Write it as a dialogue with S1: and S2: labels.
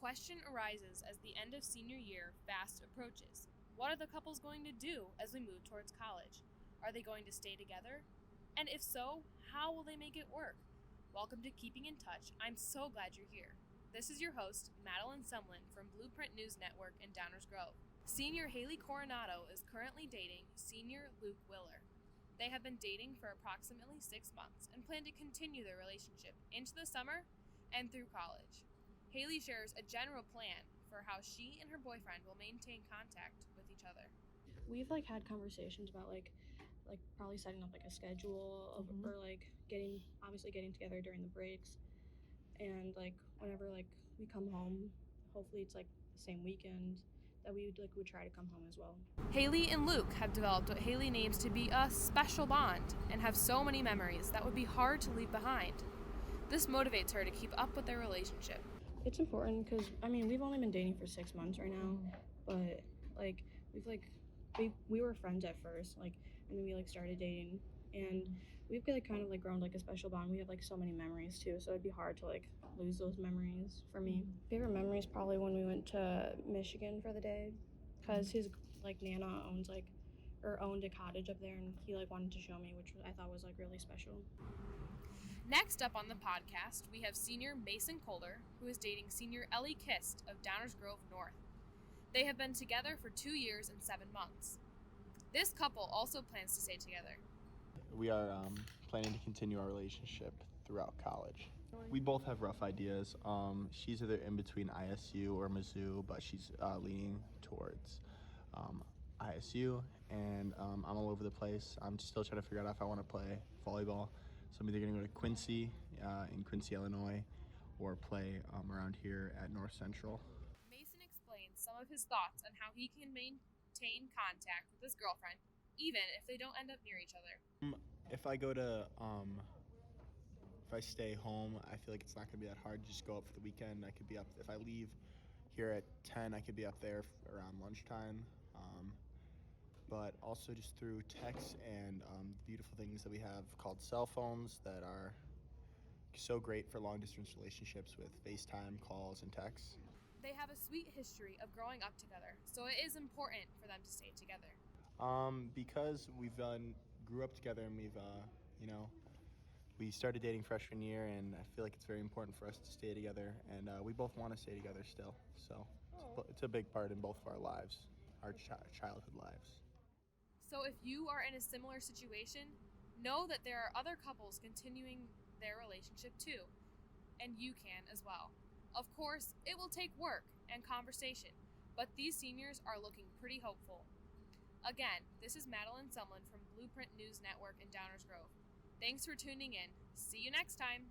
S1: question arises as the end of senior year fast approaches. What are the couples going to do as we move towards college? Are they going to stay together? And if so, how will they make it work? Welcome to Keeping in Touch. I'm so glad you're here. This is your host, Madelyn from Blueprint News Network in Downers Grove. Senior Haley Coronado is currently dating senior Luke Willer. They have been dating for approximately 6 months and plan to continue their relationship into the summer and through college. Haley shares a general plan for how she and her boyfriend will maintain contact with each other.
S2: We've had conversations about probably setting up a schedule of, or getting together during the breaks, and whenever we come home, hopefully it's the same weekend that we would try to come home as well.
S1: Haley and Luke have developed what Haley names to be a special bond and have so many memories that would be hard to leave behind. This motivates her to keep up with their relationship.
S2: It's important because we've only been dating for 6 months right now, but we were friends at first, and then we started dating, and we've kind of grown a special bond. We have so many memories too, so it'd be hard to lose those memories for me. Favorite memory is probably when we went to Michigan for the day, because his Nana owned a cottage up there, and he wanted to show me, which I thought was really special.
S1: Next up on the podcast, we have senior Mason Kohler, who is dating senior Ellie Kist of Downers Grove North. They have been together for 2 years and 7 months. This couple also plans to stay together.
S3: We are planning to continue our relationship throughout college. We both have rough ideas. She's either in between ISU or Mizzou, but she's leaning towards ISU, and I'm all over the place. I'm still trying to figure out if I want to play volleyball. So I'm either going to go to Quincy, in Quincy, Illinois, or play around here at North Central.
S1: Mason explains some of his thoughts on how he can maintain contact with his girlfriend, even if they don't end up near each other.
S3: If I stay home, I feel like it's not going to be that hard to just go up for the weekend. I could be up, if I leave here at 10, I could be up there around lunchtime. But also just through text and the beautiful things that we have called cell phones that are so great for long-distance relationships with FaceTime, calls, and texts.
S1: They have a sweet history of growing up together, so it is important for them to stay together.
S3: Because grew up together, and we started dating freshman year, and I feel like it's very important for us to stay together, and we both want to stay together still. So it's a big part in both of our lives, our childhood lives.
S1: So if you are in a similar situation, know that there are other couples continuing their relationship too, and you can as well. Of course, it will take work and conversation, but these seniors are looking pretty hopeful. Again, this is Madelyn from Blueprint News Network in Downers Grove. Thanks for tuning in. See you next time.